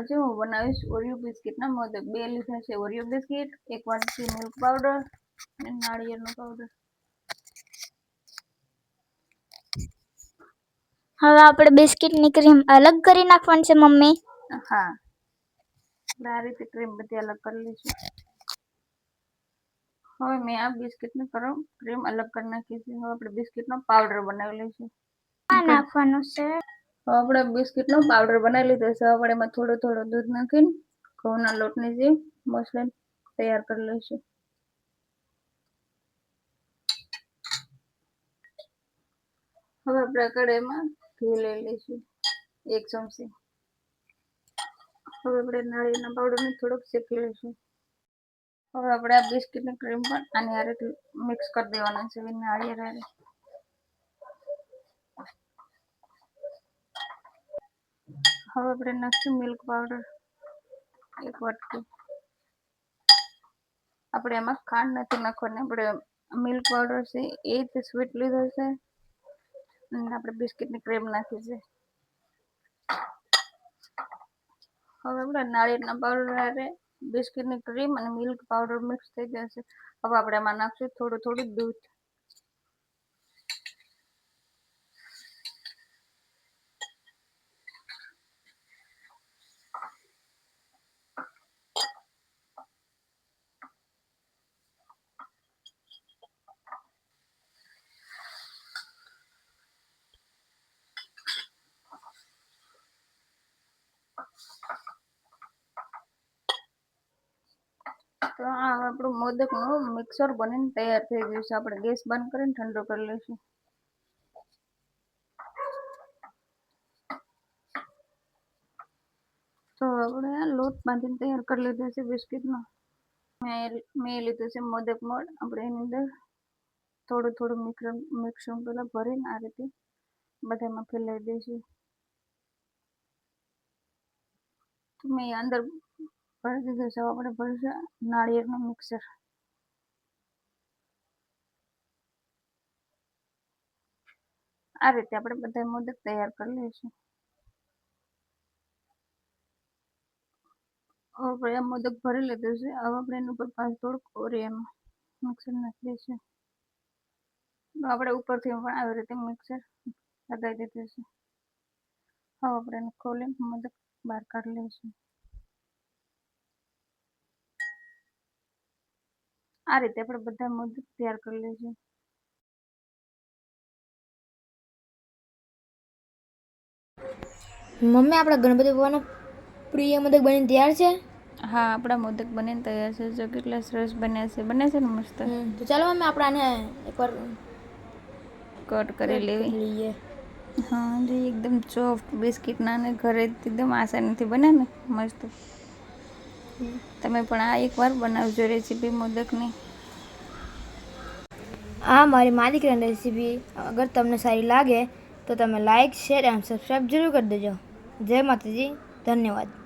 આજે હું બનાવીશ ઓરિયો બિસ્કિટના મોદક. 2 લીધા છે ઓરિયો બિસ્કિટ, 1 વાટકી મિલ્ક પાવડર અને નાળિયેરનો પાવડર. હવે આપણે બિસ્કિટની ક્રીમ અલગ કરી નાખવાની છે મમ્મી. હા, આ રીતે ક્રીમ બધી અલગ કરી લઈશું. હવે મેં આ બિસ્કિટની ક્રીમ અલગ કરી નાખી છે. હવે આપણે બિસ્કિટનો પાવડર બનાવી લઈશું. નાખવાનું છે. હવે આપણે બિસ્કિટનો પાવડર બનાવી લીધો છે. હવે આપણે એમાં થોડો થોડો દૂધ નાખીને ઘઉંના લોટની જેમ મસલન તૈયાર કરી લઈશું. હવે આપણે કઢાઈમાં ઘી લઈ લઈશું 1 ચમચી. હવે આપણે નાળિયેરના પાવડરને થોડોક શેકી લઈશું. હવે આપણે આ બિસ્કિટની ક્રીમ પણ આની આ રીતે મિક્સ કરી દેવાના છે નાળિયેર હારે. હવે આપણે નાખીશું મિલ્ક પાવડર 1 વાટકી. આપણે એમાં ખાંડ નથી નાખવાની, આપણે મિલ્ક પાવડર છે એ જ સ્વીટ લીધો છે અને આપણે બિસ્કિટની ક્રીમ નાખી છે. હવે આપણે નાળિયેરના પાવડર હારે બિસ્કિટની ક્રીમ અને મિલ્ક પાવડર મિક્સ થઈ જશે. હવે આપણે એમાં નાખશું થોડું થોડું દૂધ. તો આ આપણું મોદકનું મિક્સર બનીને તૈયાર થઈ ગયું છે. આપણે ગેસ બંધ કરીને ઠંડુ કરી લઈશું. તો આપણે આ લોટ બાંધીને તૈયાર કરી લીધો છે બિસ્કિટનો. મેં લીધું છે મોદક મોડ. આપણે એની અંદર થોડું થોડું મિક્સર પેલા ભરીને આ રીતે બધામાં ફેલાવી દઈશું. તો મેં અંદર ભરી દીધું છે. આપણે ભરીશું નાળિયેરનું મિક્સર. આ રીતે આપણે બધા મોદક તૈયાર કરી લઈશું. હવે આ મોદક ભરી લીધું છે. હવે આપણે એની ઉપર પાછું થોડુંક ઓરિયાનું મિક્સર નાખી દઈશું. તો આપણે ઉપરથી પણ આવી રીતે મિક્સર લગાવી દીધું છે. હવે આપણે એને ખોલીને મોદક બહાર કાઢી લઈશું. આ રીતે આપણે બધા મોદક તૈયાર કરી લઈશું. મમ્મી, આપણા ગણપતિ ભગવાનના પ્રિય મોદક બનીને તૈયાર છે. હા, આપણા મોદક બનીને તૈયાર છે. જો કેટલા સરસ બન્યા છે. બને છે ને મસ્ત. તો ચાલો મમ્મી, આપણે આને એકવાર કટ કરી લઈએ. હા, જે એકદમ સોફ્ટ બિસ્કિટના ને ઘરે એકદમ આસાનીથી બને ને મસ્ત. તમે પણ આ એકવાર બનાવજો રેસીપી મોદકની. આ મારી મા દીકરાની રેસીપી અગર તમને સારી લાગે તો તમે લાઈક, શેર અને સબસ્ક્રાઈબ જરૂર કરી દેજો. જય માતાજી, ધન્યવાદ.